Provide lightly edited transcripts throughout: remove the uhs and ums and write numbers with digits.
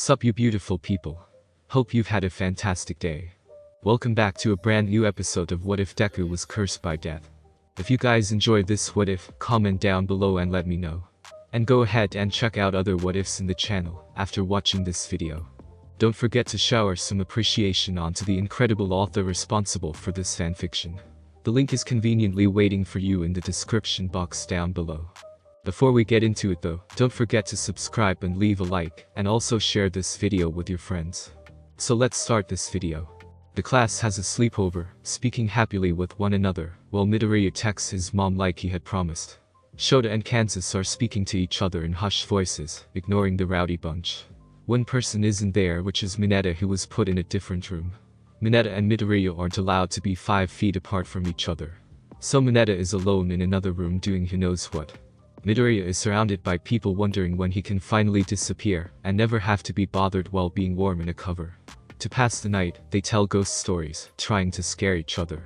Sup you beautiful people. Hope you've had a fantastic day. Welcome back to a brand new episode of What If Deku Was Cursed by Death. If you guys enjoyed this what if, comment down below and let me know. And go ahead and check out other what ifs in the channel after watching this video. Don't forget to shower some appreciation onto the incredible author responsible for this fanfiction. The link is conveniently waiting for you in the description box down below. Before we get into it though, don't forget to subscribe and leave a like, and also share this video with your friends. So let's start this video. The class has a sleepover, speaking happily with one another, while Midoriya texts his mom like he had promised. Shota and Kansas are speaking to each other in hushed voices, ignoring the rowdy bunch. One person isn't there, which is Mineta, who was put in a different room. Mineta and Midoriya aren't allowed to be 5 feet apart from each other. So Mineta is alone in another room doing who knows what. Midoriya is surrounded by people wondering when he can finally disappear and never have to be bothered while being warm in a cover. To pass the night, they tell ghost stories, trying to scare each other.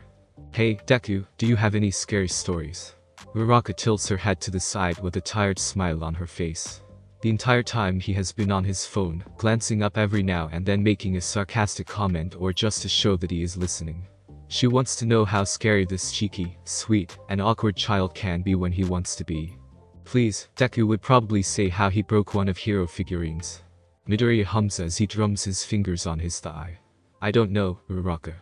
Hey, Deku, do you have any scary stories? Uraraka tilts her head to the side with a tired smile on her face. The entire time he has been on his phone, glancing up every now and then, making a sarcastic comment or just to show that he is listening. She wants to know how scary this cheeky, sweet, and awkward child can be when he wants to be. Please, Deku would probably say how he broke one of Hero figurines. Midoriya hums as he drums his fingers on his thigh. I don't know, Uraraka.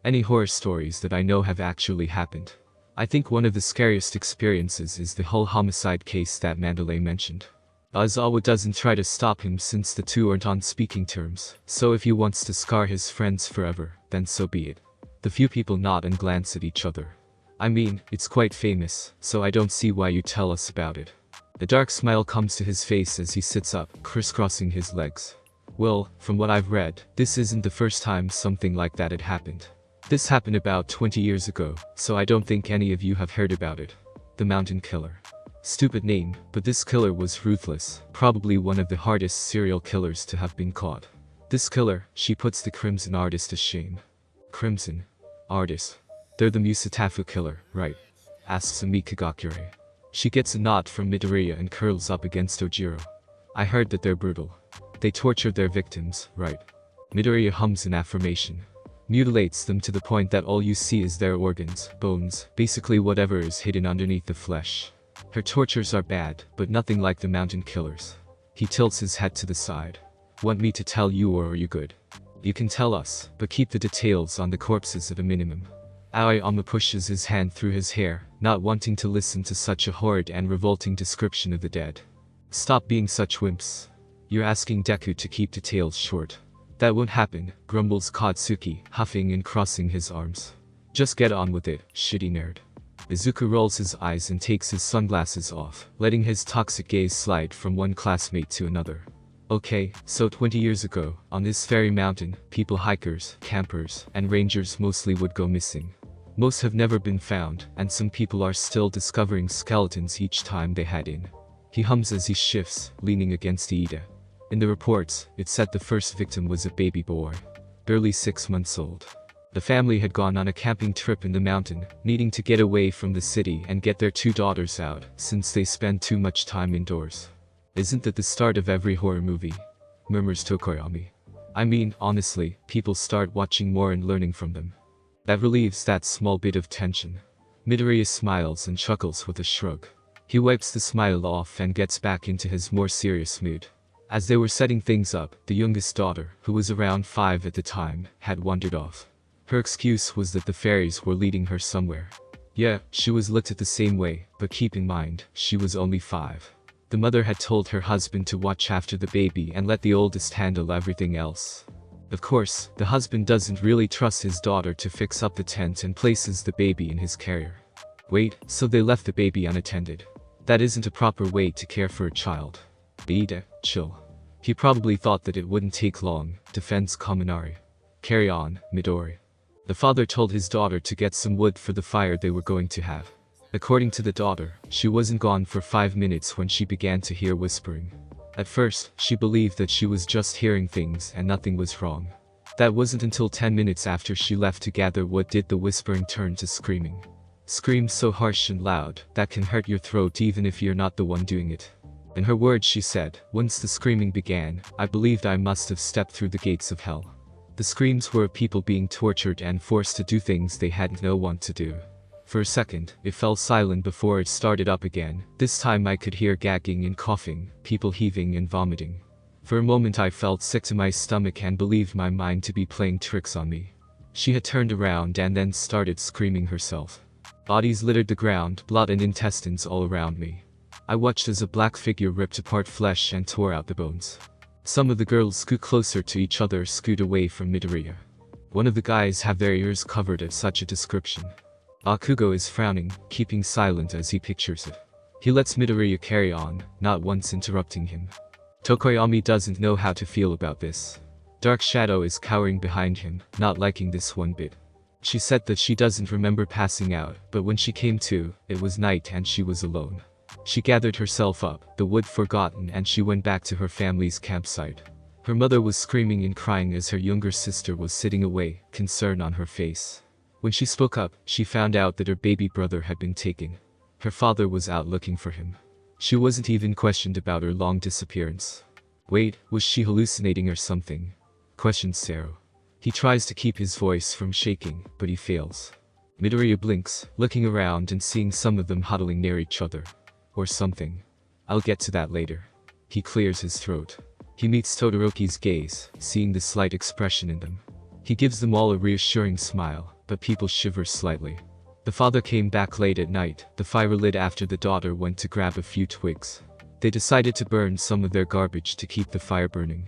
Any horror stories that I know have actually happened. I think one of the scariest experiences is the whole homicide case that Mandalay mentioned. Aizawa doesn't try to stop him since the two aren't on speaking terms, so if he wants to scar his friends forever, then so be it. The few people nod and glance at each other. I mean, it's quite famous, so I don't see why you tell us about it. A dark smile comes to his face as he sits up, crisscrossing his legs. Well, from what I've read, this isn't the first time something like that had happened. This happened about 20 years ago, so I don't think any of you have heard about it. The Mountain Killer. Stupid name, but this killer was ruthless, probably one of the hardest serial killers to have been caught. This killer, she puts the Crimson Artist to shame. Crimson Artist. They're the Musatafu killer, right? Asks Amikagakure. She gets a nod from Midoriya and curls up against Ojiro. I heard that they're brutal. They torture their victims, right? Midoriya hums an affirmation. Mutilates them to the point that all you see is their organs, bones, basically whatever is hidden underneath the flesh. Her tortures are bad, but nothing like the Mountain Killer's. He tilts his head to the side. Want me to tell you, or are you good? You can tell us, but keep the details on the corpses at a minimum. Aoyama pushes his hand through his hair, not wanting to listen to such a horrid and revolting description of the dead. Stop being such wimps. You're asking Deku to keep details short. That won't happen, grumbles Katsuki, huffing and crossing his arms. Just get on with it, shitty nerd. Izuku rolls his eyes and takes his sunglasses off, letting his toxic gaze slide from one classmate to another. Okay, so 20 years ago, on this fairy mountain, people, hikers, campers, and rangers mostly would go missing. Most have never been found, and some people are still discovering skeletons each time they head in. He hums as he shifts, leaning against Ida. In the reports, it said the first victim was a baby boy, barely 6 months old. The family had gone on a camping trip in the mountain, needing to get away from the city and get their 2 daughters out, since they spend too much time indoors. Isn't that the start of every horror movie? Murmurs Tokoyami. I mean, honestly, people start watching more and learning from them. That relieves that small bit of tension. Midoriya smiles and chuckles with a shrug. He wipes the smile off and gets back into his more serious mood. As they were setting things up, the youngest daughter, who was around 5 at the time, had wandered off. Her excuse was that the fairies were leading her somewhere. Yeah, she was looked at the same way, but keep in mind, she was only 5. The mother had told her husband to watch after the baby and let the oldest handle everything else. Of course, the husband doesn't really trust his daughter to fix up the tent and places the baby in his carrier. Wait, so they left the baby unattended? That isn't a proper way to care for a child. Ida, chill. He probably thought that it wouldn't take long, defends Kaminari. Carry on, Midori. The father told his daughter to get some wood for the fire they were going to have. According to the daughter, she wasn't gone for 5 minutes when she began to hear whispering. At first, she believed that she was just hearing things and nothing was wrong. That wasn't until 10 minutes after she left to gather wood did the whispering turn to screaming. Screams so harsh and loud that can hurt your throat even if you're not the one doing it. In her words she said, "Once the screaming began, I believed I must have stepped through the gates of hell." The screams were of people being tortured and forced to do things they had no want to do. For a second, it fell silent before it started up again. This time I could hear gagging and coughing, people heaving and vomiting. For a moment I felt sick to my stomach and believed my mind to be playing tricks on me. She had turned around and then started screaming herself. Bodies littered the ground, blood and intestines all around me. I watched as a black figure ripped apart flesh and tore out the bones. Some of the girls scoot closer to each other, scoot away from Midoriya. One of the guys have their ears covered at such a description. Bakugo is frowning, keeping silent as he pictures it. He lets Midoriya carry on, not once interrupting him. Tokoyami doesn't know how to feel about this. Dark Shadow is cowering behind him, not liking this one bit. She said that she doesn't remember passing out, but when she came to, it was night and she was alone. She gathered herself up, the wood forgotten, and she went back to her family's campsite. Her mother was screaming and crying as her younger sister was sitting away, concern on her face. When she spoke up, she found out that her baby brother had been taken. Her father was out looking for him. She wasn't even questioned about her long disappearance. Wait, was she hallucinating or something? Questioned Sero. He tries to keep his voice from shaking, but he fails. Midoriya blinks, looking around and seeing some of them huddling near each other. Or something. I'll get to that later. He clears his throat. He meets Todoroki's gaze, seeing the slight expression in them. He gives them all a reassuring smile, but people shiver slightly. The father came back late at night, the fire lit after the daughter went to grab a few twigs. They decided to burn some of their garbage to keep the fire burning.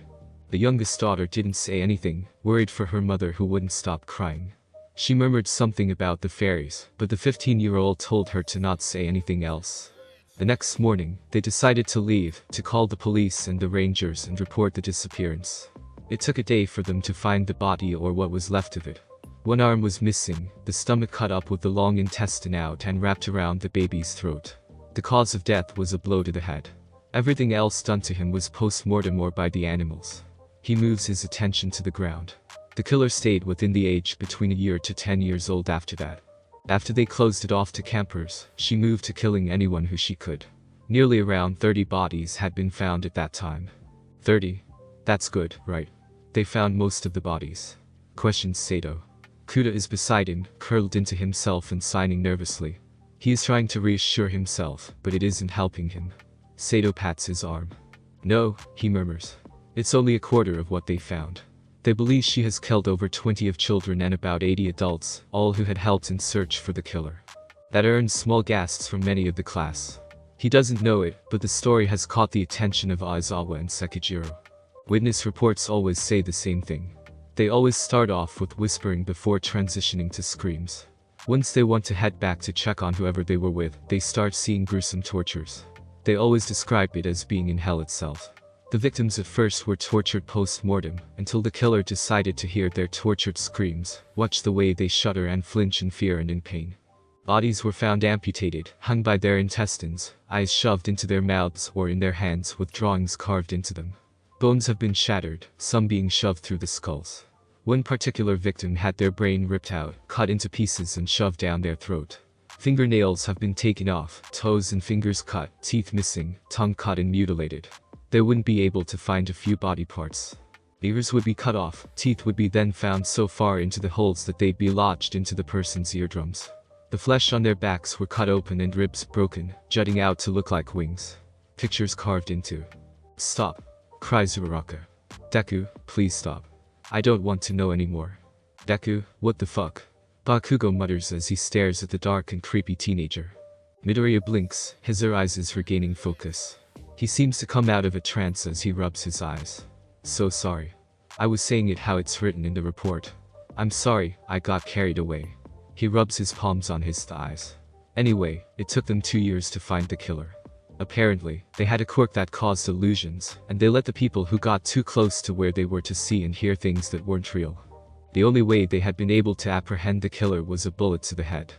The youngest daughter didn't say anything, worried for her mother who wouldn't stop crying. She murmured something about the fairies, but the 15-year-old told her to not say anything else. The next morning, they decided to leave, to call the police and the rangers and report the disappearance. It took a day for them to find the body or what was left of it. One arm was missing, the stomach cut up with the long intestine out and wrapped around the baby's throat. The cause of death was a blow to the head. Everything else done to him was post-mortem or by the animals. He moves his attention to the ground. The killer stayed within the age between a year to 10 years old after that. After they closed it off to campers, she moved to killing anyone who she could. Nearly around 30 bodies had been found at that time. 30? That's good, right? They found most of the bodies. Questions Sato. Kuda is beside him, curled into himself and signing nervously. He is trying to reassure himself, but it isn't helping him. Sato pats his arm. No, he murmurs. It's only a quarter of what they found. They believe she has killed over 20 of children and about 80 adults, all who had helped in search for the killer. That earns small gasps from many of the class. He doesn't know it, but the story has caught the attention of Aizawa and Sekijiro. Witness reports always say the same thing. They always start off with whispering before transitioning to screams. Once they want to head back to check on whoever they were with, they start seeing gruesome tortures. They always describe it as being in hell itself. The victims at first were tortured post-mortem, until the killer decided to hear their tortured screams, watch the way they shudder and flinch in fear and in pain. Bodies were found amputated, hung by their intestines, eyes shoved into their mouths or in their hands with drawings carved into them. Bones have been shattered, some being shoved through the skulls. One particular victim had their brain ripped out, cut into pieces and shoved down their throat. Fingernails have been taken off, toes and fingers cut, teeth missing, tongue cut and mutilated. They wouldn't be able to find a few body parts. Ears would be cut off, teeth would be then found so far into the holes that they'd be lodged into the person's eardrums. The flesh on their backs were cut open and ribs broken, jutting out to look like wings. Pictures carved into. Stop, cries Uraraka. Deku, please stop. I don't want to know anymore. Deku, what the fuck? Bakugo mutters as he stares at the dark and creepy teenager. Midoriya blinks, his eyes is regaining focus. He seems to come out of a trance as he rubs his eyes. So sorry. I was saying it how it's written in the report. I'm sorry, I got carried away. He rubs his palms on his thighs. Anyway, it took them 2 years to find the killer. Apparently, they had a quirk that caused illusions, and they let the people who got too close to where they were to see and hear things that weren't real. The only way they had been able to apprehend the killer was a bullet to the head.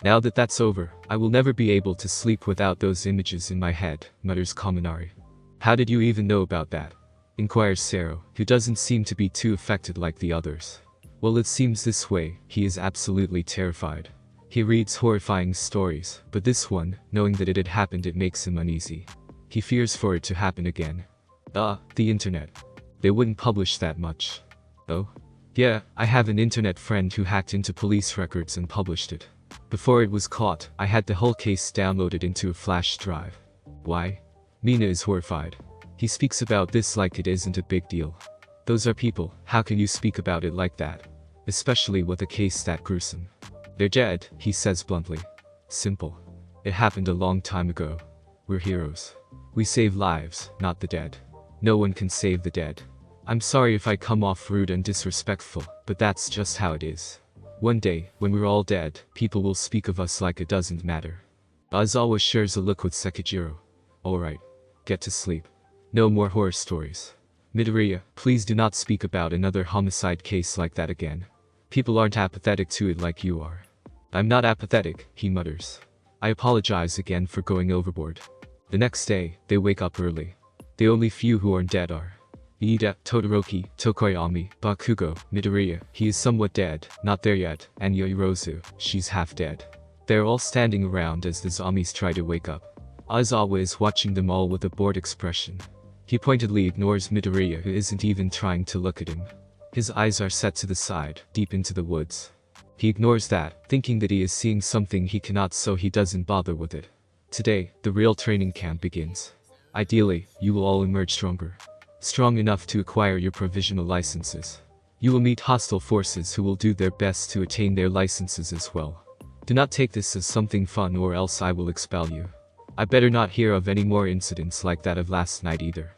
Now that that's over, I will never be able to sleep without those images in my head, mutters Kaminari. How did you even know about that? Inquires Sero, who doesn't seem to be too affected like the others. Well, it seems this way, he is absolutely terrified. He reads horrifying stories, but this one, knowing that it had happened, it makes him uneasy. He fears for it to happen again. The internet. They wouldn't publish that much. Oh? Yeah, I have an internet friend who hacked into police records and published it. Before it was caught, I had the whole case downloaded into a flash drive. Why? Mina is horrified. He speaks about this like it isn't a big deal. Those are people, how can you speak about it like that? Especially with a case that gruesome. They're dead, he says bluntly. Simple. It happened a long time ago. We're heroes. We save lives, not the dead. No one can save the dead. I'm sorry if I come off rude and disrespectful, but that's just how it is. One day, when we're all dead, people will speak of us like it doesn't matter. Aizawa shares a look with Sekijiro. Alright. Get to sleep. No more horror stories. Midoriya, please do not speak about another homicide case like that again. People aren't apathetic to it like you are. I'm not apathetic, he mutters. I apologize again for going overboard. The next day, they wake up early. The only few who aren't dead are Iida, Todoroki, Tokoyami, Bakugo, Midoriya, he is somewhat dead, not there yet, and Yoirozu, she's half dead. They're all standing around as the zombies try to wake up. Aizawa is watching them all with a bored expression. He pointedly ignores Midoriya, who isn't even trying to look at him. His eyes are set to the side, deep into the woods. He ignores that, thinking that he is seeing something he cannot, so he doesn't bother with it. Today, the real training camp begins. Ideally, you will all emerge stronger. Strong enough to acquire your provisional licenses. You will meet hostile forces who will do their best to attain their licenses as well. Do not take this as something fun or else I will expel you. I better not hear of any more incidents like that of last night either.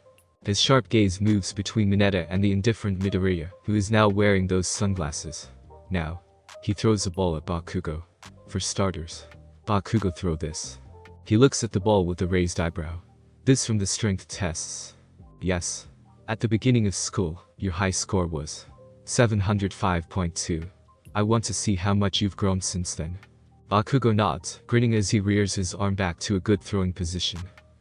His sharp gaze moves between Mineta and the indifferent Midoriya, who is now wearing those sunglasses. Now, he throws a ball at Bakugo. For starters, Bakugo throw this. He looks at the ball with a raised eyebrow. This from the strength tests. Yes. At the beginning of school, your high score was 705.2. I want to see how much you've grown since then. Bakugo nods, grinning as he rears his arm back to a good throwing position.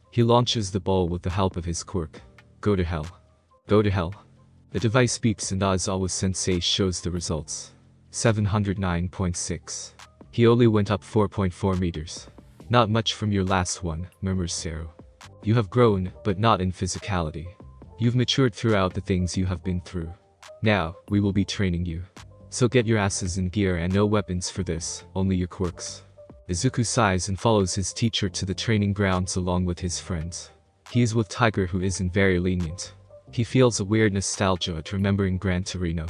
He launches the ball with the help of his quirk. Go to hell. Go to hell. The device beeps and Aizawa Sensei shows the results. 709.6. He only went up 4.4 meters. Not much from your last one, murmurs Sero. You have grown, but not in physicality. You've matured throughout the things you have been through. Now, we will be training you. So get your asses in gear and no weapons for this, only your quirks. Izuku sighs and follows his teacher to the training grounds along with his friends. He is with Tiger, who isn't very lenient. He feels a weird nostalgia at remembering Gran Torino.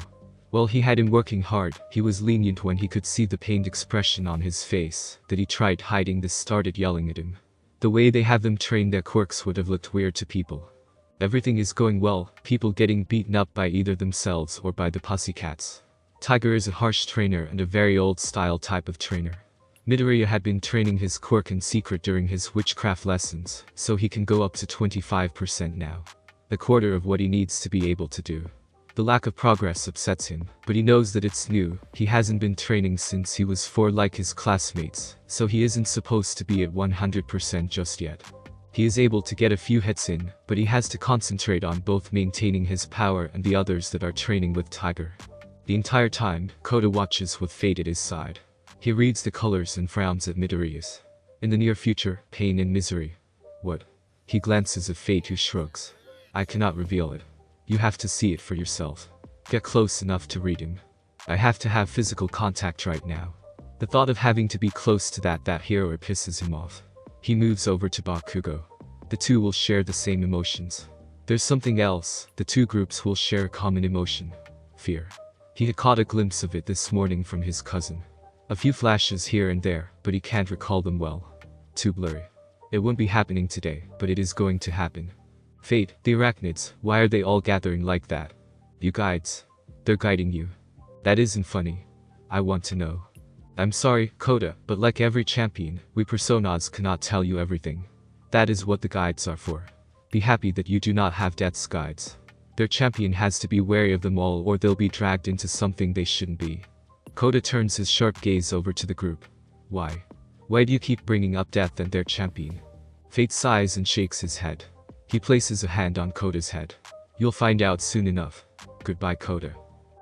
While he had him working hard, he was lenient when he could see the pained expression on his face that he tried hiding. This started yelling at him. The way they have them train their quirks would have looked weird to people. Everything is going well, people getting beaten up by either themselves or by the pussycats. Tiger is a harsh trainer and a very old-style type of trainer. Midoriya had been training his quirk in secret during his witchcraft lessons, so he can go up to 25% now. A quarter of what he needs to be able to do. The lack of progress upsets him, but he knows that it's new. He hasn't been training since he was 4 like his classmates, so he isn't supposed to be at 100% just yet. He is able to get a few hits in, but he has to concentrate on both maintaining his power and the others that are training with Tiger. The entire time, Kota watches with Fate at his side. He reads the colors and frowns at Midoriya's. In the near future, pain and misery. What? He glances at Fate, who shrugs. I cannot reveal it. You have to see it for yourself. Get close enough to read him. I have to have physical contact right now. The thought of having to be close to that hero pisses him off. He moves over to Bakugo. The two will share the same emotions. There's something else, the two groups will share a common emotion. Fear. He had caught a glimpse of it this morning from his cousin. A few flashes here and there, but he can't recall them well. Too blurry. It won't be happening today, but it is going to happen. Fate, the arachnids, why are they all gathering like that? You guides. They're guiding you. That isn't funny. I want to know. I'm sorry, Kota, but like every champion, we personas cannot tell you everything. That is what the guides are for. Be happy that you do not have death's guides. Their champion has to be wary of them all or they'll be dragged into something they shouldn't be. Kota turns his sharp gaze over to the group. Why? Why do you keep bringing up death and their champion? Fate sighs and shakes his head. He places a hand on Kota's head. You'll find out soon enough. Goodbye, Kota.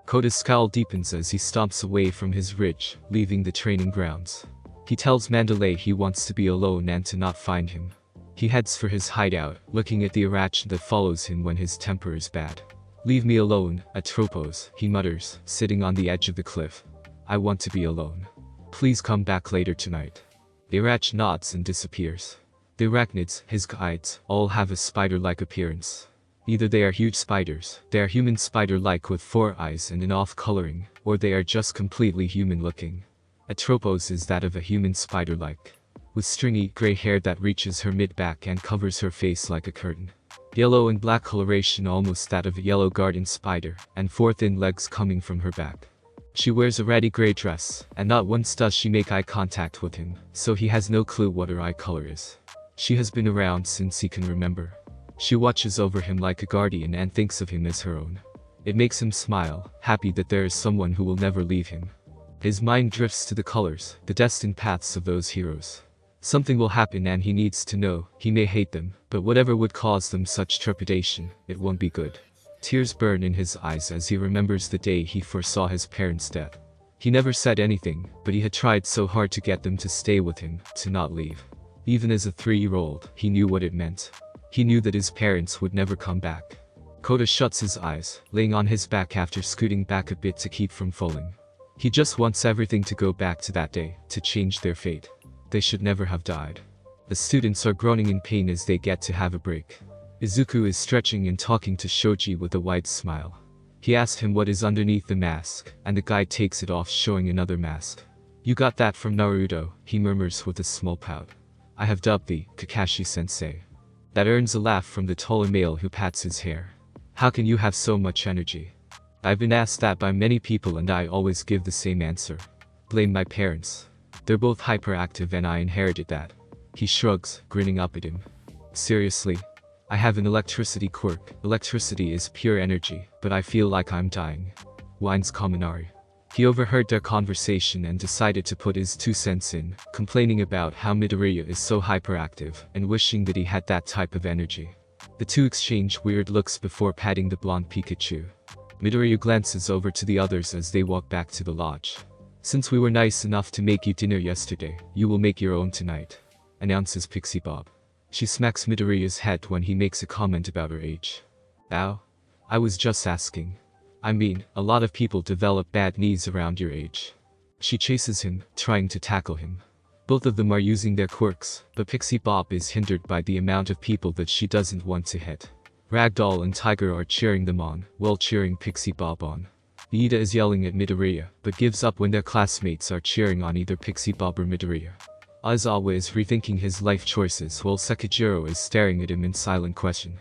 Kota's scowl deepens as he stomps away from his ridge, leaving the training grounds. He tells Mandalay he wants to be alone and to not find him. He heads for his hideout, looking at the Irach that follows him when his temper is bad. "Leave me alone, Atropos," he mutters, sitting on the edge of the cliff. "I want to be alone. Please come back later tonight." The Irach nods and disappears. The arachnids, his guides, all have a spider-like appearance. Either they are huge spiders, they are human spider-like with 4 eyes and an off-coloring, or they are just completely human-looking. Atropos is that of a human spider-like, with stringy, gray hair that reaches her mid-back and covers her face like a curtain. Yellow and black coloration almost that of a yellow garden spider, and 4 thin legs coming from her back. She wears a ratty gray dress, and not once does she make eye contact with him, so he has no clue what her eye color is. She has been around since he can remember. She watches over him like a guardian and thinks of him as her own. It makes him smile, happy that there is someone who will never leave him. His mind drifts to the colors, the destined paths of those heroes. Something will happen and he needs to know. He may hate them, but whatever would cause them such trepidation, it won't be good. Tears burn in his eyes as he remembers the day he foresaw his parents' death. He never said anything, but he had tried so hard to get them to stay with him, to not leave. Even as a 3-year-old, he knew what it meant. He knew that his parents would never come back. Kota shuts his eyes, laying on his back after scooting back a bit to keep from falling. He just wants everything to go back to that day, to change their fate. They should never have died. The students are groaning in pain as they get to have a break. Izuku is stretching and talking to Shoji with a wide smile. He asked him what is underneath the mask, and the guy takes it off, showing another mask. "You got that from Naruto," he murmurs with a small pout. "I have dubbed thee Kakashi-sensei." That earns a laugh from the taller male who pats his hair. "How can you have so much energy?" "I've been asked that by many people and I always give the same answer. Blame my parents. They're both hyperactive and I inherited that." He shrugs, grinning up at him. "Seriously? I have an electricity quirk. Electricity is pure energy, but I feel like I'm dying," whines Kaminari. He overheard their conversation and decided to put his 2 cents in, complaining about how Midoriya is so hyperactive, and wishing that he had that type of energy. The two exchange weird looks before patting the blonde Pikachu. Midoriya glances over to the others as they walk back to the lodge. "Since we were nice enough to make you dinner yesterday, you will make your own tonight," announces Pixie Bob. She smacks Midoriya's head when he makes a comment about her age. "Ow. I was just asking. I mean, a lot of people develop bad knees around your age." She chases him, trying to tackle him. Both of them are using their quirks, but Pixie Bob is hindered by the amount of people that she doesn't want to hit. Ragdoll and Tiger are cheering them on, while cheering Pixie Bob on. Iida is yelling at Midoriya, but gives up when their classmates are cheering on either Pixie Bob or Midoriya. Aizawa is rethinking his life choices while Sekijiro is staring at him in silent question.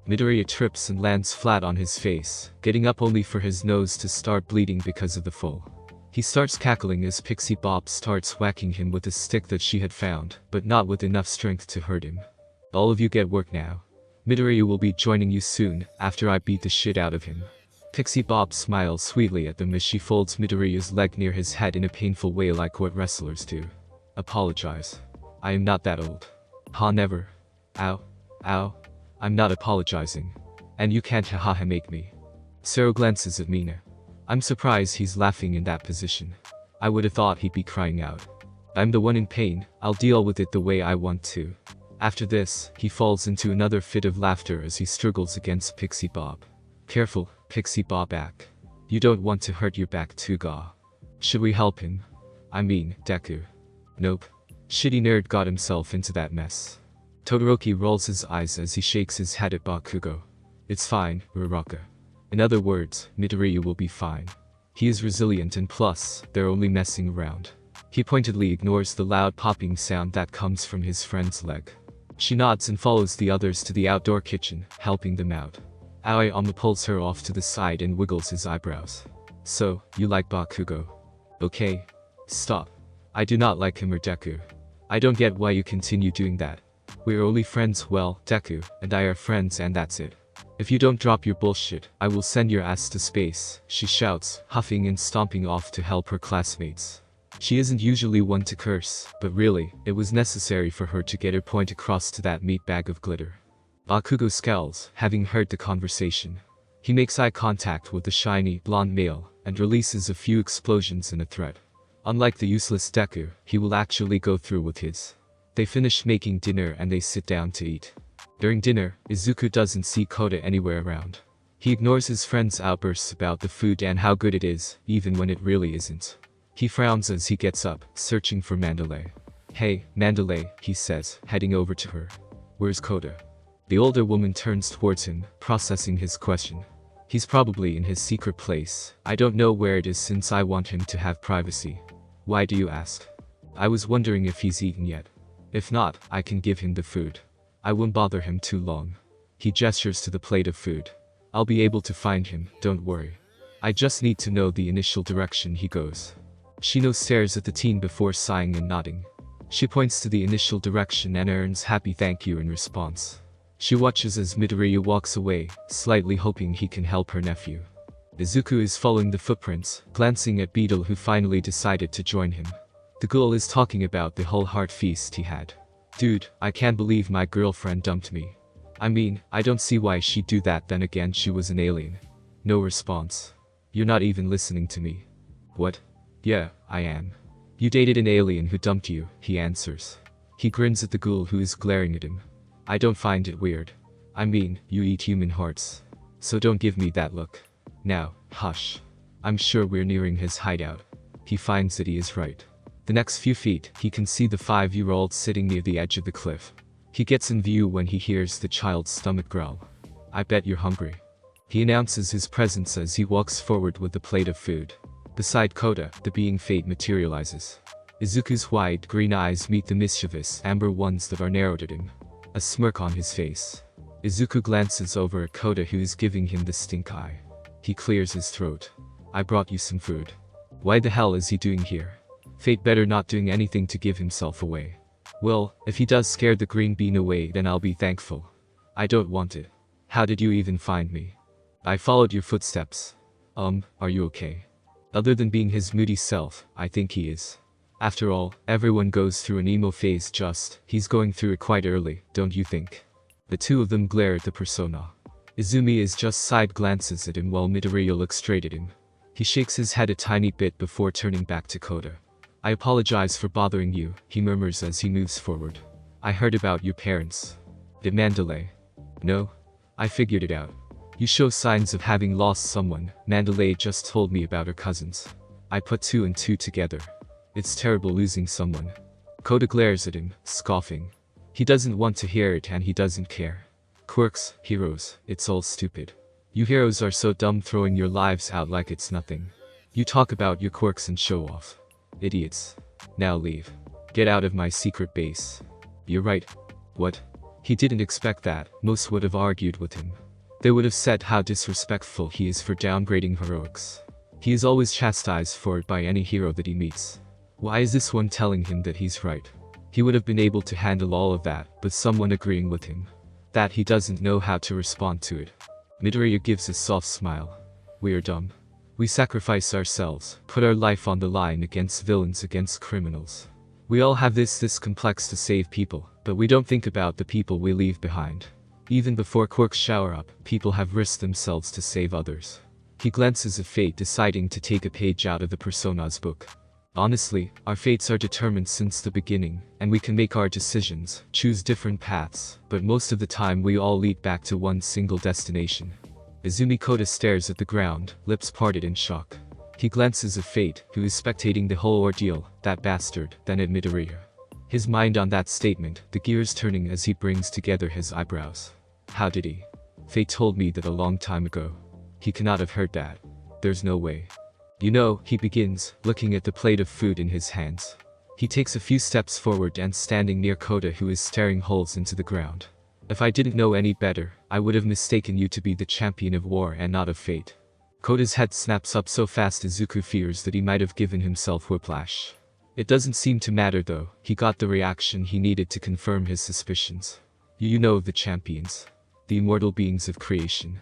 Midoriya trips and lands flat on his face, getting up only for his nose to start bleeding because of the fall. He starts cackling as Pixie Bob starts whacking him with a stick that she had found, but not with enough strength to hurt him. "All of you get work now. Midoriya will be joining you soon, after I beat the shit out of him." Pixie Bob smiles sweetly at them as she folds Midoriya's leg near his head in a painful way like what wrestlers do. "Apologize. I am not that old." "Ha, never. Ow. Ow. I'm not apologizing. And you can't ha-ha make me." Sero glances at Mina. I'm surprised he's laughing in that position. I would have thought he'd be crying out. "I'm the one in pain, I'll deal with it the way I want to." After this, he falls into another fit of laughter as he struggles against Pixie Bob. "Careful, Pixie Bob back. You don't want to hurt your back too, ga. Should we help him? I mean, Deku." "Nope. Shitty nerd got himself into that mess." Todoroki rolls his eyes as he shakes his head at Bakugo. "It's fine, Uraraka. In other words, Midoriya will be fine. He is resilient and plus, they're only messing around." He pointedly ignores the loud popping sound that comes from his friend's leg. She nods and follows the others to the outdoor kitchen, helping them out. Aoyama pulls her off to the side and wiggles his eyebrows. "So, you like Bakugo? Okay. Stop. I do not like him or Deku. I don't get why you continue doing that. We're only friends. Well, Deku and I are friends and that's it. If you don't drop your bullshit, I will send your ass to space," she shouts, huffing and stomping off to help her classmates. She isn't usually one to curse, but really, it was necessary for her to get her point across to that meatbag of glitter. Bakugo scowls, having heard the conversation. He makes eye contact with the shiny, blonde male, and releases a few explosions in a threat. Unlike the useless Deku, he will actually go through with his. They finish making dinner and they sit down to eat. During dinner, Izuku doesn't see Kota anywhere around. He ignores his friend's outbursts about the food and how good it is, even when it really isn't. He frowns as he gets up, searching for Mandalay. "Hey, Mandalay," he says, heading over to her. "Where's Kota?" The older woman turns towards him, processing his question. "He's probably in his secret place. I don't know where it is since I want him to have privacy." "Why do you ask?" "I was wondering if he's eaten yet. If not, I can give him the food. I won't bother him too long." He gestures to the plate of food. "I'll be able to find him, don't worry. I just need to know the initial direction he goes." Shino stares at the teen before sighing and nodding. She points to the initial direction and earns happy thank you in response. She watches as Midoriya walks away, slightly hoping he can help her nephew. Izuku is following the footprints, glancing at Beetle who finally decided to join him. The ghoul is talking about the whole heart feast he had. "Dude, I can't believe my girlfriend dumped me. I mean, I don't see why she'd do that, then again she was an alien." No response. "You're not even listening to me." "What?" "Yeah, I am. You dated an alien who dumped you," he answers. He grins at the ghoul who is glaring at him. "I don't find it weird. I mean, you eat human hearts. So don't give me that look. Now, hush. I'm sure we're nearing his hideout." He finds that he is right. The next few feet, he can see the 5-year-old sitting near the edge of the cliff. He gets in view when he hears the child's stomach growl. "I bet you're hungry." He announces his presence as he walks forward with the plate of food. Beside Kota, the being Fate materializes. Izuku's wide, green eyes meet the mischievous, amber ones that are narrowed at him. A smirk on his face. Izuku glances over at Kota who is giving him the stink eye. He clears his throat. "I brought you some food." Why the hell is he doing here? Fate better not doing anything to give himself away. Well, if he does scare the green bean away, then I'll be thankful. I don't want it. "How did you even find me?" "I followed your footsteps." Are you okay?" Other than being his moody self, I think he is. After all, everyone goes through an emo phase, he's going through it quite early, don't you think? The two of them glare at the persona. Izumi is just side glances at him while Midoriya looks straight at him. He shakes his head a tiny bit before turning back to Kota. "I apologize for bothering you," he murmurs as he moves forward. "I heard about your parents." "Did Mandalay?" "No. I figured it out. You show signs of having lost someone. Mandalay just told me about her cousins. I put 2 and 2 together. It's terrible losing someone." Kota glares at him, scoffing. He doesn't want to hear it and he doesn't care. "Quirks, heroes, it's all stupid. You heroes are so dumb, throwing your lives out like it's nothing. You talk about your quirks and show off. Idiots. Now leave. Get out of my secret base." "You're right." "What?" He didn't expect that. Most would have argued with him. They would have said how disrespectful he is for downgrading heroics. He is always chastised for it by any hero that he meets. Why is this one telling him that he's right? He would have been able to handle all of that, but someone agreeing with him. That he doesn't know how to respond to it. Midoriya gives a soft smile. "We are dumb. We sacrifice ourselves, put our life on the line against villains, against criminals. We all have this complex to save people, but we don't think about the people we leave behind. Even before quirks shower up, people have risked themselves to save others." He glances at Fate, deciding to take a page out of the Persona's book. "Honestly, our fates are determined since the beginning, and we can make our decisions, choose different paths, but most of the time we all lead back to one single destination." Izumi Kota stares at the ground, lips parted in shock. He glances at Fate, who is spectating the whole ordeal, that bastard, then at Midoriya. His mind on that statement, the gears turning as he brings together his eyebrows. How did he? Fate told me that a long time ago. He cannot have heard that. There's no way. You know, he begins, looking at the plate of food in his hands. He takes a few steps forward and standing near Kota, who is staring holes into the ground. "If I didn't know any better, I would have mistaken you to be the champion of war and not of fate." Kota's head snaps up so fast Izuku fears that he might have given himself whiplash. It doesn't seem to matter though, he got the reaction he needed to confirm his suspicions. You know the champions. The immortal beings of creation.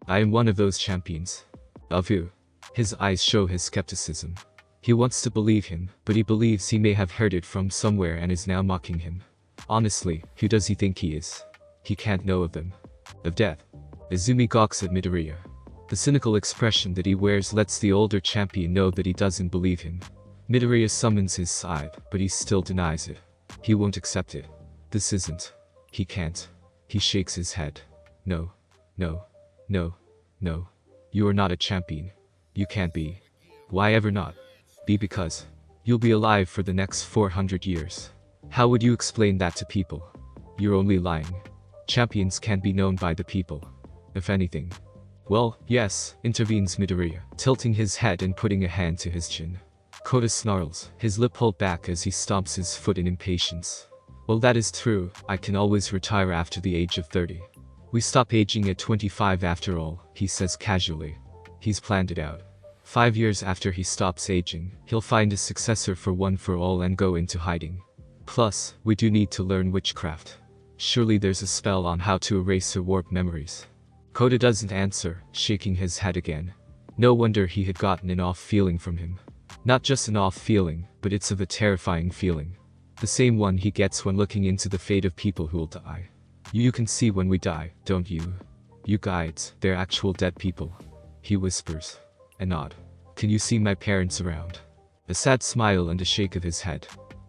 I am one of those champions." "Of who?" His eyes show his skepticism. He wants to believe him, but he believes he may have heard it from somewhere and is now mocking him. Honestly, who does he think he is? He can't know of them. Of death. Izumi gawks at Midoriya. The cynical expression that he wears lets the older champion know that he doesn't believe him. Midoriya summons his side, but he still denies it. He won't accept it. This isn't. He can't. He shakes his head. No. No. No. No. You are not a champion. You can't be. Why ever not? Be because you'll be alive for the next 400 years. How would you explain that to people? You're only lying. Champions can't be known by the people. If anything. Well, yes, intervenes Midoriya, tilting his head and putting a hand to his chin. Kota snarls, his lip pulled back as he stomps his foot in impatience. Well, that is true. I can always retire after the age of 30. We stop aging at 25 after all, he says casually. He's planned it out. 5 years after he stops aging, he'll find a successor for One for All and go into hiding. Plus, we do need to learn witchcraft. Surely there's a spell on how to erase or warp memories. Kota doesn't answer, shaking his head again. No wonder he had gotten an off feeling from him. Not just an off feeling, but it's of a terrifying feeling. The same one he gets when looking into the fate of people who'll die. You can see when we die, don't you? You guides, they're actual dead people. He whispers. A nod. Can you see my parents around? A sad smile and a shake of his head.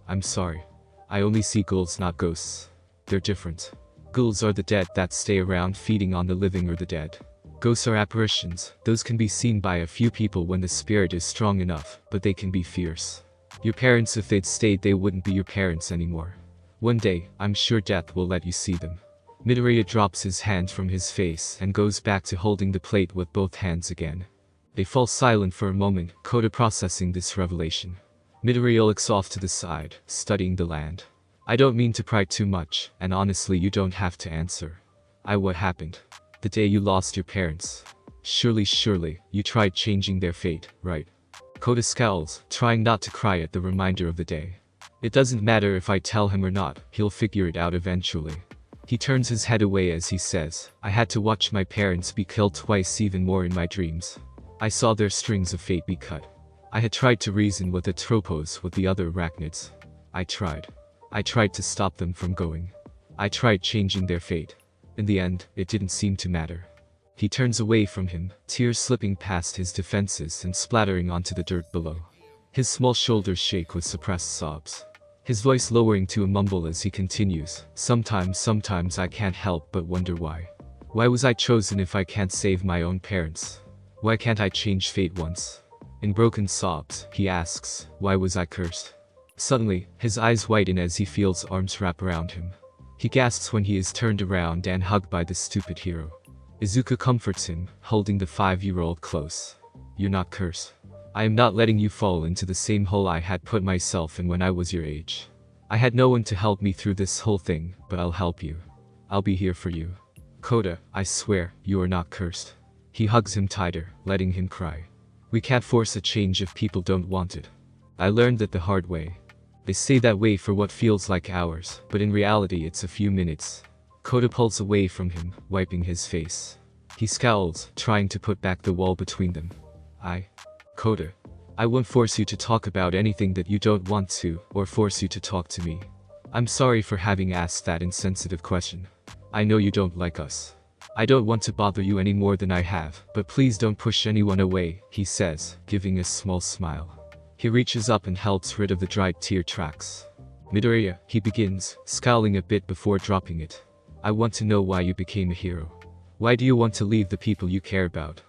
I'm sorry. I only see ghouls, not ghosts. They're different. Ghouls are the dead that stay around feeding on the living or the dead. Ghosts are apparitions. Those can be seen by a few people when the spirit is strong enough, but they can be fierce. Your parents, if they'd stayed, they wouldn't be your parents anymore. One day, I'm sure death will let you see them. Midoriya drops his hand from his face and goes back to holding the plate with both hands again. They fall silent for a moment, Kota processing this revelation. Midoriya looks off to the side, studying the land. I don't mean to pry too much, and honestly you don't have to answer. What happened? The day you lost your parents. Surely, you tried changing their fate, right? Kota scowls, trying not to cry at the reminder of the day. It doesn't matter if I tell him or not, he'll figure it out eventually. He turns his head away as he says, I had to watch my parents be killed twice, even more in my dreams. I saw their strings of fate be cut. I had tried to reason with Atropos with the other arachnids. I tried to stop them from going. I tried changing their fate. In the end, it didn't seem to matter. He turns away from him, tears slipping past his defenses and splattering onto the dirt below. His small shoulders shake with suppressed sobs. His voice lowering to a mumble as he continues, Sometimes I can't help but wonder why. Why was I chosen if I can't save my own parents? Why can't I change fate once? In broken sobs, he asks, why was I cursed? Suddenly, his eyes widen as he feels arms wrap around him. He gasps when he is turned around and hugged by the stupid hero. Izuku comforts him, holding the 5-year-old close. You're not cursed. I am not letting you fall into the same hole I had put myself in when I was your age. I had no one to help me through this whole thing, but I'll help you. I'll be here for you. Kota, I swear, you are not cursed. He hugs him tighter, letting him cry. We can't force a change if people don't want it. I learned that the hard way. They stay that way for what feels like hours, but in reality it's a few minutes. Kota pulls away from him, wiping his face. He scowls, trying to put back the wall between them. Kota, I won't force you to talk about anything that you don't want to, or force you to talk to me. I'm sorry for having asked that insensitive question. I know you don't like us. I don't want to bother you any more than I have, but please don't push anyone away, he says, giving a small smile. He reaches up and helps rid of the dried tear tracks. Midoriya, he begins, scowling a bit before dropping it. I want to know why you became a hero. Why do you want to leave the people you care about?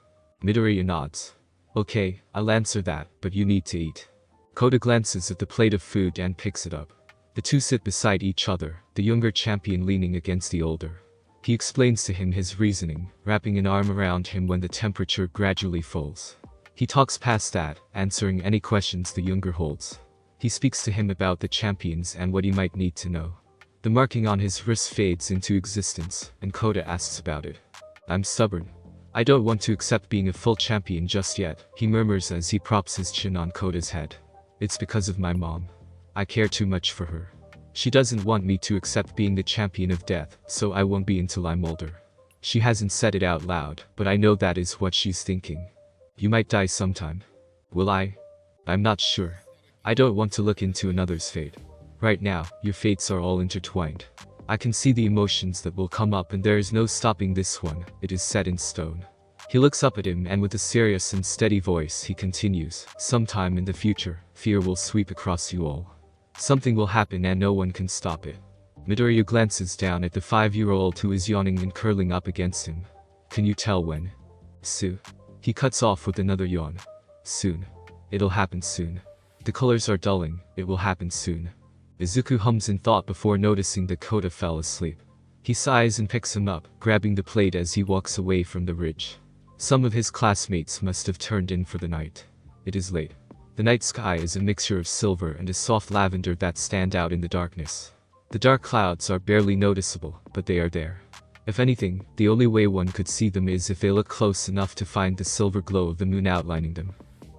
Midoriya nods. Okay, I'll answer that, but you need to eat. Kota glances at the plate of food and picks it up. The two sit beside each other, the younger champion leaning against the older. He explains to him his reasoning, wrapping an arm around him when the temperature gradually falls. He talks past that, answering any questions the younger holds. He speaks to him about the champions and what he might need to know. The marking on his wrist fades into existence, and Kota asks about it. I'm stubborn. I don't want to accept being a full champion just yet, he murmurs as he props his chin on Kota's head. It's because of my mom. I care too much for her. She doesn't want me to accept being the champion of death, so I won't be until I'm older. She hasn't said it out loud, but I know that is what she's thinking. You might die sometime. Will I? I'm not sure. I don't want to look into another's fate. Right now, your fates are all intertwined. I can see the emotions that will come up and there is no stopping this one, it is set in stone. He looks up at him and with a serious and steady voice he continues, sometime in the future, fear will sweep across you all. Something will happen and no one can stop it. Midoriya glances down at the 5-year-old who is yawning and curling up against him. Can you tell when? Soon. He cuts off with another yawn. Soon. It'll happen soon. The colors are dulling, it will happen soon. Izuku hums in thought before noticing that Kota fell asleep. He sighs and picks him up, grabbing the plate as he walks away from the ridge. Some of his classmates must have turned in for the night. It is late. The night sky is a mixture of silver and a soft lavender that stand out in the darkness. The dark clouds are barely noticeable, but they are there. If anything, the only way one could see them is if they look close enough to find the silver glow of the moon outlining them.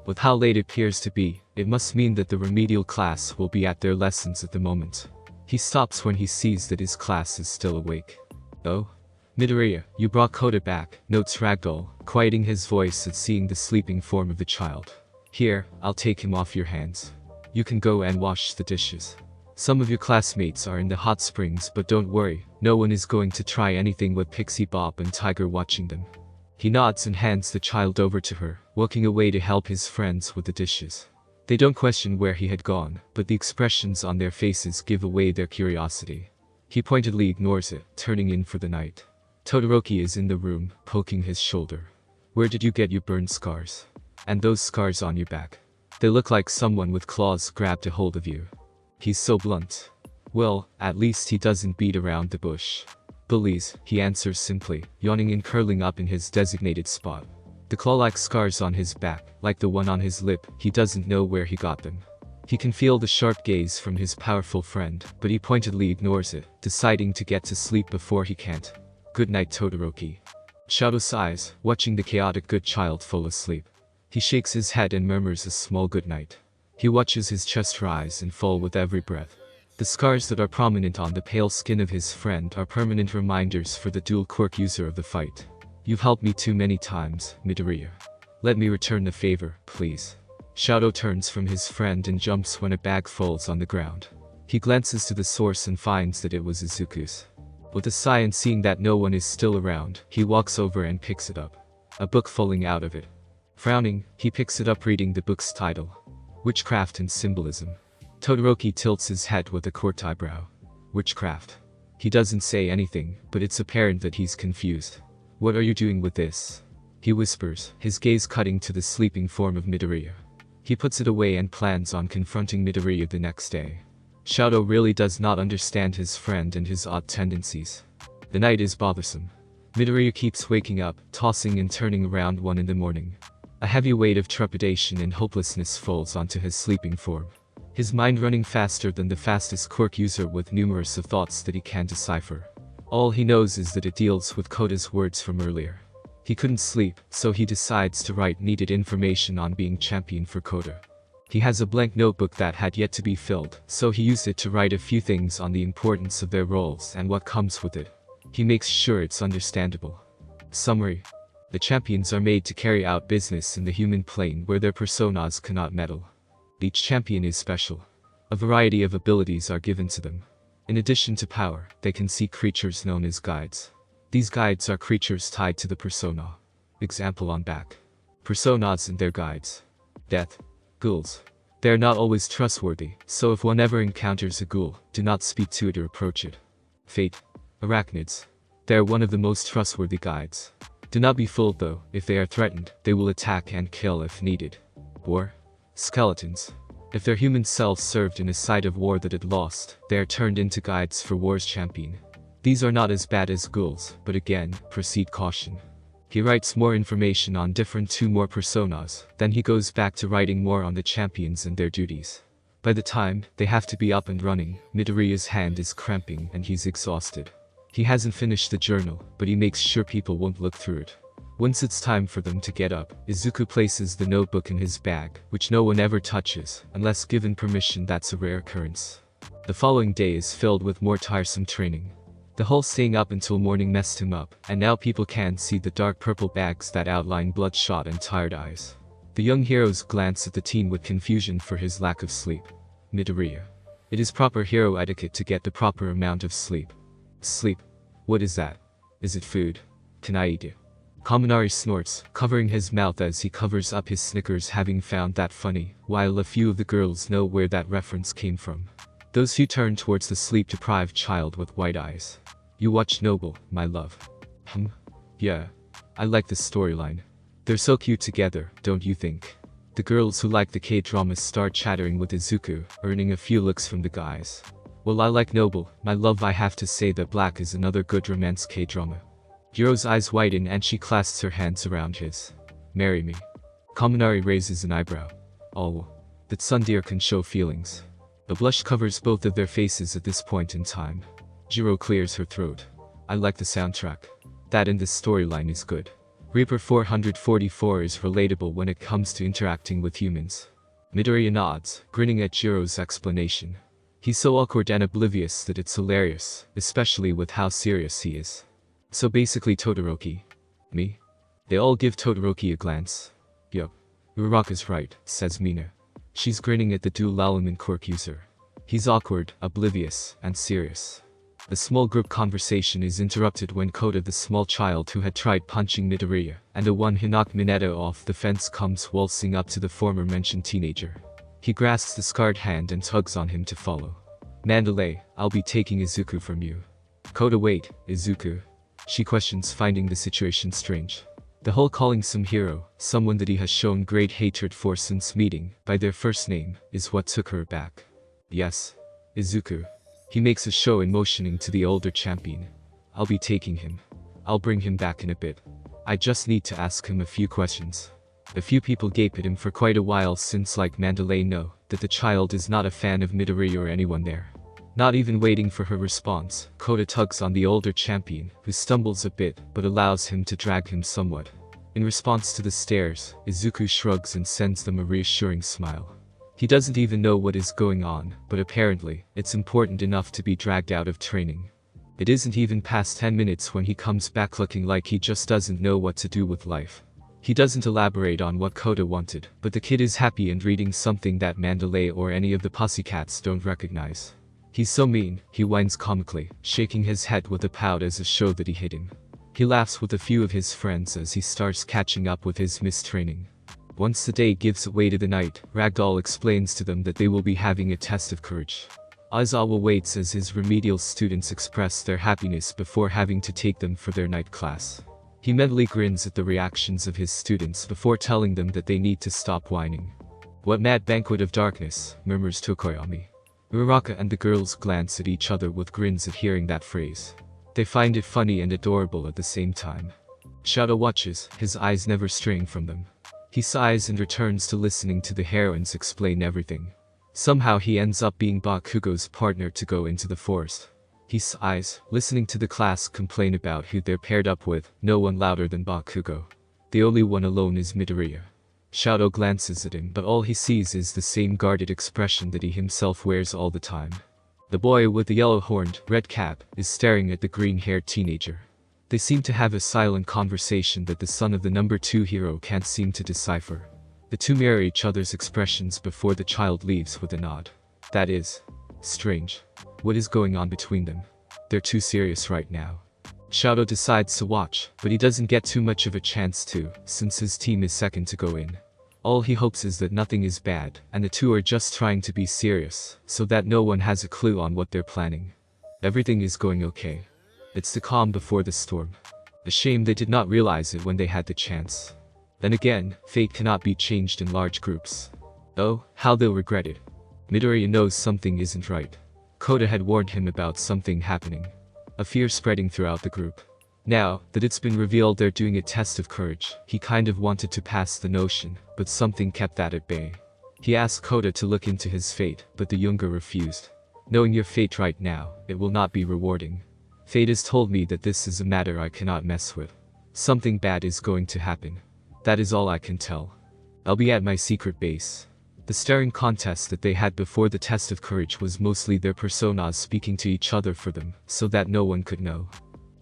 With how late it appears to be, it must mean that the remedial class will be at their lessons at the moment. He stops when he sees that his class is still awake. Oh? Midoriya, you brought Kota back, notes Ragdoll, quieting his voice at seeing the sleeping form of the child. Here, I'll take him off your hands. You can go and wash the dishes. Some of your classmates are in the hot springs, but don't worry, no one is going to try anything with Pixie Bob and Tiger watching them. He nods and hands the child over to her, walking away to help his friends with the dishes. They don't question where he had gone, but the expressions on their faces give away their curiosity. He pointedly ignores it, turning in for the night. Todoroki is in the room, poking his shoulder. Where did you get your burn scars? And those scars on your back? They look like someone with claws grabbed a hold of you. He's so blunt. Well, at least he doesn't beat around the bush. Bullies, he answers simply, yawning and curling up in his designated spot. The claw-like scars on his back, like the one on his lip, he doesn't know where he got them. He can feel the sharp gaze from his powerful friend, but he pointedly ignores it, deciding to get to sleep before he can't. Good night, Todoroki. Shadow sighs, watching the chaotic good child fall asleep. He shakes his head and murmurs a small goodnight. He watches his chest rise and fall with every breath. The scars that are prominent on the pale skin of his friend are permanent reminders for the dual quirk user of the fight. You've helped me too many times, Midoriya. Let me return the favor, please. Shadow turns from his friend and jumps when a bag falls on the ground. He glances to the source and finds that it was Izuku's. With a sigh and seeing that no one is still around, he walks over and picks it up. A book falling out of it. Frowning, he picks it up reading the book's title. Witchcraft and Symbolism. Todoroki tilts his head with a court eyebrow. Witchcraft. He doesn't say anything, but it's apparent that he's confused. What are you doing with this? He whispers, his gaze cutting to the sleeping form of Midoriya. He puts it away and plans on confronting Midoriya the next day. Shadow really does not understand his friend and his odd tendencies. The night is bothersome. Midoriya keeps waking up, tossing and turning around 1 in the morning. A heavy weight of trepidation and hopelessness falls onto his sleeping form. His mind running faster than the fastest quirk user with numerous of thoughts that he can't decipher. All he knows is that it deals with Kota's words from earlier. He couldn't sleep, so he decides to write needed information on being champion for Kota. He has a blank notebook that had yet to be filled, so he used it to write a few things on the importance of their roles and what comes with it. He makes sure it's understandable. Summary. The champions are made to carry out business in the human plane where their personas cannot meddle. Each champion is special. A variety of abilities are given to them. In addition to power, they can see creatures known as guides. These guides are creatures tied to the persona. Example on back. Personas and their guides. Death. Ghouls. They are not always trustworthy, so if one ever encounters a ghoul, do not speak to it or approach it. Fate. Arachnids. They are one of the most trustworthy guides. Do not be fooled though, if they are threatened, they will attack and kill if needed. War. Skeletons. If their human selves served in a site of war that it lost, they are turned into guides for war's champion. These are not as bad as ghouls, but again, proceed caution. He writes more information on different 2 more personas, then he goes back to writing more on the champions and their duties. By the time they have to be up and running, Midoriya's hand is cramping and he's exhausted. He hasn't finished the journal, but he makes sure people won't look through it. Once it's time for them to get up, Izuku places the notebook in his bag, which no one ever touches, unless given permission. That's a rare occurrence. The following day is filled with more tiresome training. The whole staying up until morning messed him up, and now people can see the dark purple bags that outline bloodshot and tired eyes. The young heroes glance at the teen with confusion for his lack of sleep. Midoriya. It is proper hero etiquette to get the proper amount of sleep. Sleep. What is that? Is it food? Can I eat it? Kaminari snorts, covering his mouth as he covers up his Snickers, having found that funny, while a few of the girls know where that reference came from. Those few turn towards the sleep-deprived child with white eyes. You watch Noble, my love. Yeah. I like this storyline. They're so cute together, don't you think? The girls who like the K-dramas start chattering with Izuku, earning a few looks from the guys. Well, I like Noble, my love. I have to say that Black is another good romance K-drama. Hiro's eyes widen and she clasps her hands around his. Marry me. Kaminari raises an eyebrow. Oh. That tsundere can show feelings. A blush covers both of their faces at this point in time. Jiro clears her throat. I like the soundtrack. That in this storyline is good. Reaper 444 is relatable when it comes to interacting with humans. Midoriya nods, grinning at Jiro's explanation. He's so awkward and oblivious that it's hilarious, especially with how serious he is. So basically Todoroki. Me? They all give Todoroki a glance. Yup. Uraraka's right, says Mina. She's grinning at the dual element quirk user. He's awkward, oblivious, and serious. The small group conversation is interrupted when Kota, the small child who had tried punching Midoriya, and the one who knocked Minato off the fence, comes waltzing up to the former mentioned teenager. He grasps the scarred hand and tugs on him to follow. Mandalay, I'll be taking Izuku from you. Kota, wait, Izuku? She questions, finding the situation strange. The whole calling some hero, someone that he has shown great hatred for since meeting, by their first name, is what took her aback. Yes. Izuku. He makes a show in motioning to the older champion. I'll be taking him. I'll bring him back in a bit. I just need to ask him a few questions. A few people gape at him for quite a while since, like Mandalay, know that the child is not a fan of Midoriya or anyone there. Not even waiting for her response, Kota tugs on the older champion, who stumbles a bit but allows him to drag him somewhat. In response to the stares, Izuku shrugs and sends them a reassuring smile. He doesn't even know what is going on, but apparently, it's important enough to be dragged out of training. It isn't even past 10 minutes when he comes back looking like he just doesn't know what to do with life. He doesn't elaborate on what Kota wanted, but the kid is happy and reading something that Mandalay or any of the pussycats don't recognize. He's so mean, he whines comically, shaking his head with a pout as a show that he hit him. He laughs with a few of his friends as he starts catching up with his missed training. Once the day gives way to the night, Ragdoll explains to them that they will be having a test of courage. Aizawa waits as his remedial students express their happiness before having to take them for their night class. He mentally grins at the reactions of his students before telling them that they need to stop whining. What mad banquet of darkness, murmurs Tokoyami. Uraraka and the girls glance at each other with grins at hearing that phrase. They find it funny and adorable at the same time. Shadow watches, his eyes never straying from them. He sighs and returns to listening to the heroines explain everything. Somehow he ends up being Bakugo's partner to go into the forest. He sighs, listening to the class complain about who they're paired up with, no one louder than Bakugo. The only one alone is Midoriya. Shadow glances at him, but all he sees is the same guarded expression that he himself wears all the time. The boy with the yellow-horned, red cap, is staring at the green-haired teenager. They seem to have a silent conversation that the son of the number 2 hero can't seem to decipher. The two mirror each other's expressions before the child leaves with a nod. That is strange. What is going on between them? They're too serious right now. Shadow decides to watch, but he doesn't get too much of a chance to, since his team is second to go in. All he hopes is that nothing is bad, and the two are just trying to be serious, so that no one has a clue on what they're planning. Everything is going okay. It's the calm before the storm. A shame they did not realize it when they had the chance. Then again, fate cannot be changed in large groups. Oh, how they'll regret it. Midoriya knows something isn't right. Kota had warned him about something happening. A fear spreading throughout the group. Now that it's been revealed they're doing a test of courage, he kind of wanted to pass the notion, but something kept that at bay. He asked Kota to look into his fate, but the younger refused. Knowing your fate right now, it will not be rewarding. Fate has told me that this is a matter I cannot mess with. Something bad is going to happen. That is all I can tell. I'll be at my secret base. The staring contest that they had before the test of courage was mostly their personas speaking to each other for them, so that no one could know.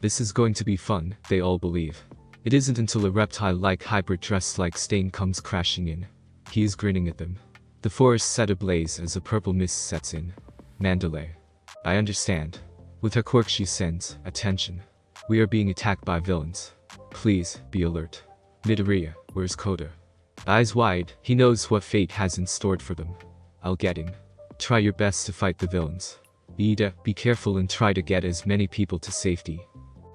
This is going to be fun, they all believe. It isn't until a reptile-like hybrid dressed like Stain comes crashing in. He is grinning at them. The forest set ablaze as a purple mist sets in. Mandalay. I understand. With her quirk she sends, attention. We are being attacked by villains. Please, be alert. Midoriya, where's Kota? Eyes wide, he knows what fate has in store for them. I'll get him. Try your best to fight the villains. Ida, be careful and try to get as many people to safety.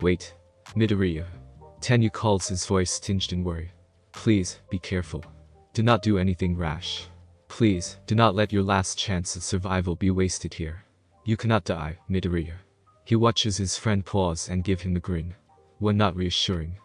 Wait. Midoriya. Tenya calls, his voice tinged in worry. Please, be careful. Do not do anything rash. Please, do not let your last chance of survival be wasted here. You cannot die, Midoriya. He watches his friend pause and give him a grin. One not reassuring.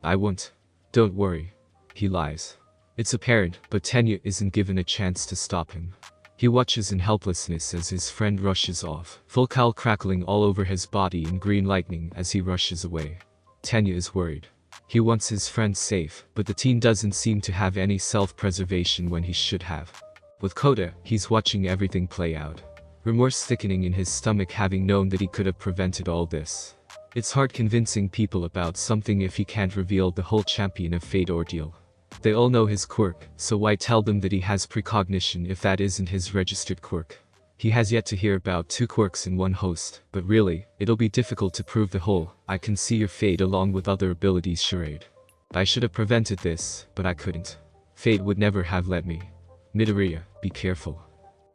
I won't. Don't worry. He lies. It's apparent, but Tenya isn't given a chance to stop him. He watches in helplessness as his friend rushes off, full cowl crackling all over his body in green lightning as he rushes away. Tenya is worried. He wants his friend safe, but the teen doesn't seem to have any self-preservation when he should have. With Kota, he's watching everything play out. Remorse thickening in his stomach, having known that he could have prevented all this. It's hard convincing people about something if he can't reveal the whole Champion of Fate ordeal. They all know his quirk, so why tell them that he has precognition if that isn't his registered quirk? He has yet to hear about 2 quirks in one host, but really, it'll be difficult to prove the whole "I can see your fate along with other abilities" charade. I should have prevented this, but I couldn't. Fate would never have let me. Midoriya, be careful.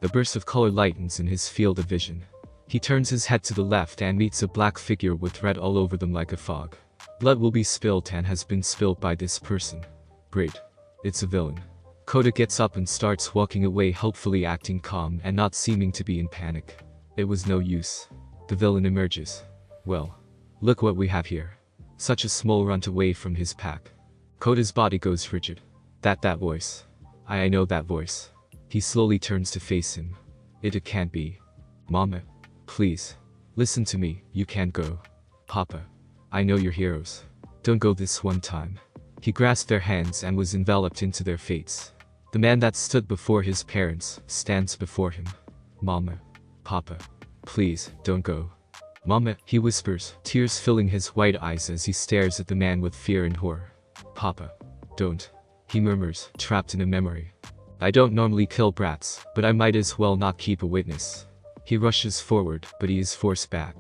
A burst of color lightens in his field of vision. He turns his head to the left and meets a black figure with red all over them like a fog. Blood will be spilled and has been spilled by this person. Great. It's a villain. Kota gets up and starts walking away, hopefully acting calm and not seeming to be in panic. It was no use. The villain emerges. Well, look what we have here. Such a small runt away from his pack. Kota's body goes rigid. That voice. I know that voice. He slowly turns to face him. It can't be. Mama. Please. Listen to me, you can't go. Papa. I know you're heroes. Don't go this one time. He grasped their hands and was enveloped into their fates. The man that stood before his parents stands before him. Mama. Papa. Please, don't go. Mama, he whispers, tears filling his white eyes as he stares at the man with fear and horror. Papa. Don't. He murmurs, trapped in a memory. I don't normally kill brats, but I might as well not keep a witness. He rushes forward, but he is forced back.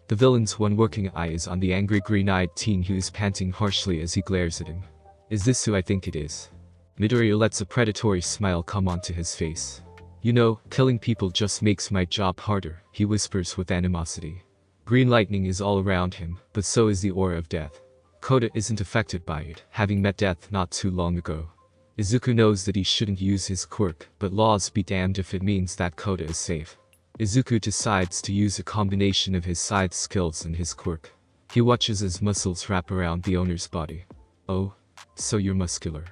The villain's one working eye is on the angry green-eyed teen who is panting harshly as he glares at him. Is this who I think it is? Midoriya lets a predatory smile come onto his face. You know, killing people just makes my job harder, he whispers with animosity. Green lightning is all around him, but so is the aura of death. Kota isn't affected by it, having met death not too long ago. Izuku knows that he shouldn't use his quirk, but laws be damned if it means that Kota is safe. Izuku decides to use a combination of his scythe skills and his quirk. He watches as muscles wrap around the owner's body. Oh, so you're muscular.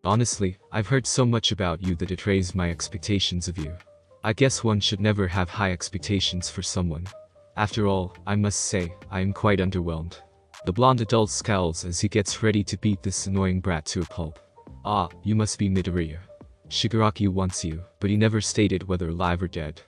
Honestly, I've heard so much about you that it raised my expectations of you. I guess one should never have high expectations for someone. After all, I must say, I am quite underwhelmed. The blonde adult scowls as he gets ready to beat this annoying brat to a pulp. Ah, you must be Midoriya. Shigaraki wants you, but he never stated whether alive or dead.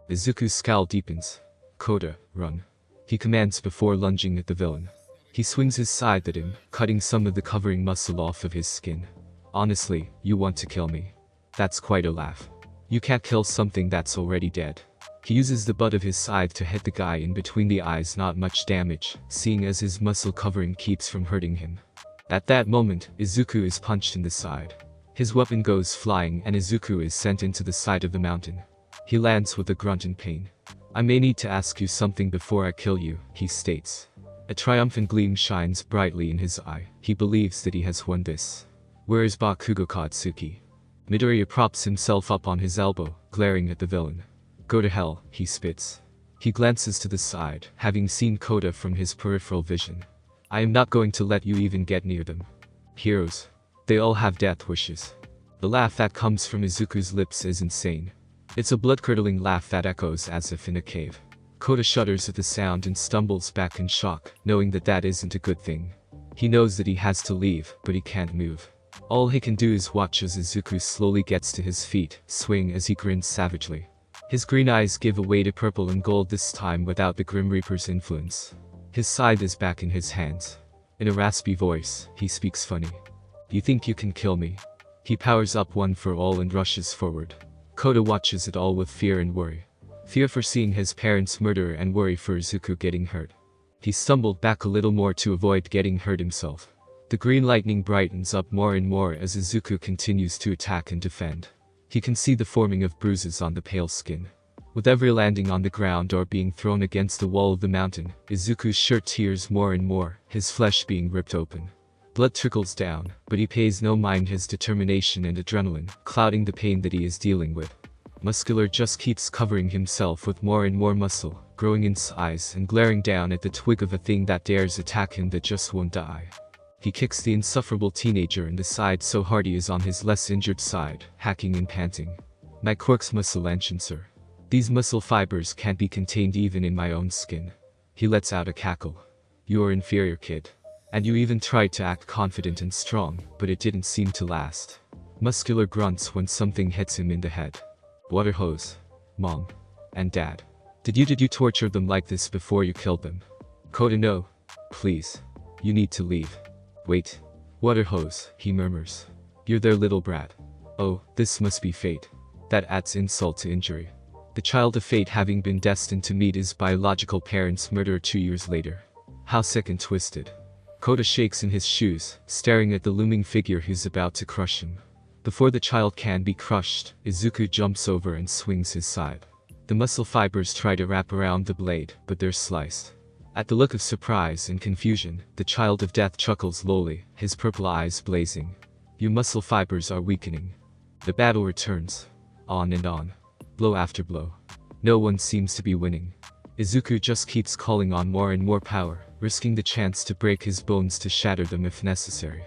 Izuku's scowl deepens. Kota, run. He commands before lunging at the villain. He swings his scythe at him, cutting some of the covering muscle off of his skin. Honestly, you want to kill me? That's quite a laugh. You can't kill something that's already dead. He uses the butt of his scythe to hit the guy in between the eyes, not much damage, seeing as his muscle covering keeps from hurting him. At that moment, Izuku is punched in the side. His weapon goes flying and Izuku is sent into the side of the mountain. He lands with a grunt in pain. I may need to ask you something before I kill you, he states. A triumphant gleam shines brightly in his eye. He believes that he has won this. Where is Bakugo Katsuki? Midoriya props himself up on his elbow, glaring at the villain. Go to hell, he spits. He glances to the side, having seen Kota from his peripheral vision. I am not going to let you even get near them. Heroes. They all have death wishes. The laugh that comes from Izuku's lips is insane. It's a blood-curdling laugh that echoes as if in a cave. Kota shudders at the sound and stumbles back in shock, knowing that that isn't a good thing. He knows that he has to leave, but he can't move. All he can do is watch as Izuku slowly gets to his feet, swing as he grins savagely. His green eyes give way to purple and gold, this time without the Grim Reaper's influence. His scythe is back in his hands. In a raspy voice, he speaks funny. You think you can kill me? He powers up one for all and rushes forward. Kota watches it all with fear and worry. Fear for seeing his parents murder and worry for Izuku getting hurt. He stumbled back a little more to avoid getting hurt himself. The green lightning brightens up more and more as Izuku continues to attack and defend. He can see the forming of bruises on the pale skin. With every landing on the ground or being thrown against the wall of the mountain, Izuku's shirt tears more and more, his flesh being ripped open. Blood trickles down, but he pays no mind, his determination and adrenaline, clouding the pain that he is dealing with. Muscular just keeps covering himself with more and more muscle, growing in size and glaring down at the twig of a thing that dares attack him that just won't die. He kicks the insufferable teenager in the side so hard he is on his less injured side, hacking and panting. My quirks muscle enhancer. These muscle fibers can't be contained even in my own skin. He lets out a cackle. You're inferior, kid. And you even tried to act confident and strong, but it didn't seem to last. Muscular grunts when something hits him in the head. Water hose. Mom. And Dad. Did you torture them like this before you killed them? Kota, no. Please. You need to leave. Wait. Water hose, he murmurs. You're their little brat. Oh, this must be fate. That adds insult to injury. The child of fate having been destined to meet his biological parents' murderer 2 years later. How sick and twisted. Kota shakes in his shoes, staring at the looming figure who's about to crush him. Before the child can be crushed, Izuku jumps over and swings his scythe. The muscle fibers try to wrap around the blade, but they're sliced. At the look of surprise and confusion, the child of death chuckles lowly, his purple eyes blazing. Your muscle fibers are weakening. The battle returns. On and on. Blow after blow. No one seems to be winning. Izuku just keeps calling on more and more power, risking the chance to break his bones to shatter them if necessary.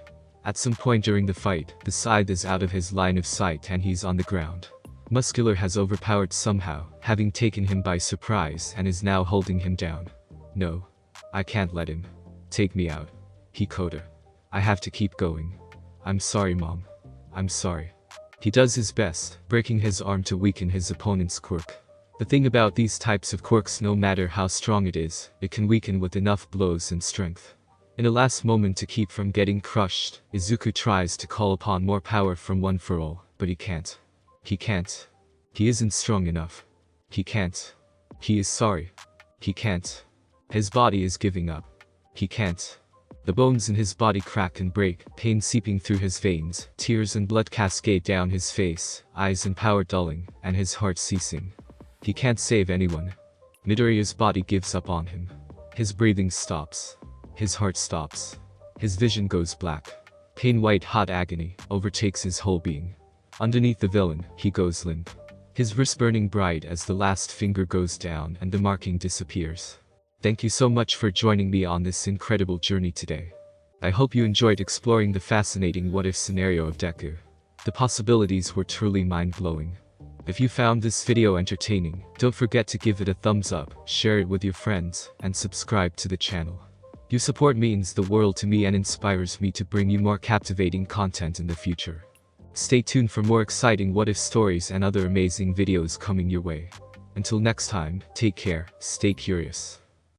At some point during the fight, the scythe is out of his line of sight and he's on the ground. Muscular has overpowered somehow, having taken him by surprise and is now holding him down. No. I can't let him. Take me out. Kota. I have to keep going. I'm sorry, Mom. I'm sorry. He does his best, breaking his arm to weaken his opponent's quirk. The thing about these types of quirks, no matter how strong it is, it can weaken with enough blows and strength. In a last moment to keep from getting crushed, Izuku tries to call upon more power from One for All, but he can't. He can't. He isn't strong enough. He can't. He is sorry. He can't. His body is giving up. He can't. The bones in his body crack and break, pain seeping through his veins, tears and blood cascade down his face, eyes and power dulling, and his heart ceasing. He can't save anyone. Midoriya's body gives up on him. His breathing stops. His heart stops. His vision goes black. Pain, white hot agony, overtakes his whole being. Underneath the villain, he goes limp. His wrist burning bright as the last finger goes down and the marking disappears. Thank you so much for joining me on this incredible journey today. I hope you enjoyed exploring the fascinating what-if scenario of Deku. The possibilities were truly mind-blowing. If you found this video entertaining, don't forget to give it a thumbs up, share it with your friends, and subscribe to the channel. Your support means the world to me and inspires me to bring you more captivating content in the future. Stay tuned for more exciting what-if stories and other amazing videos coming your way. Until next time, take care, stay curious.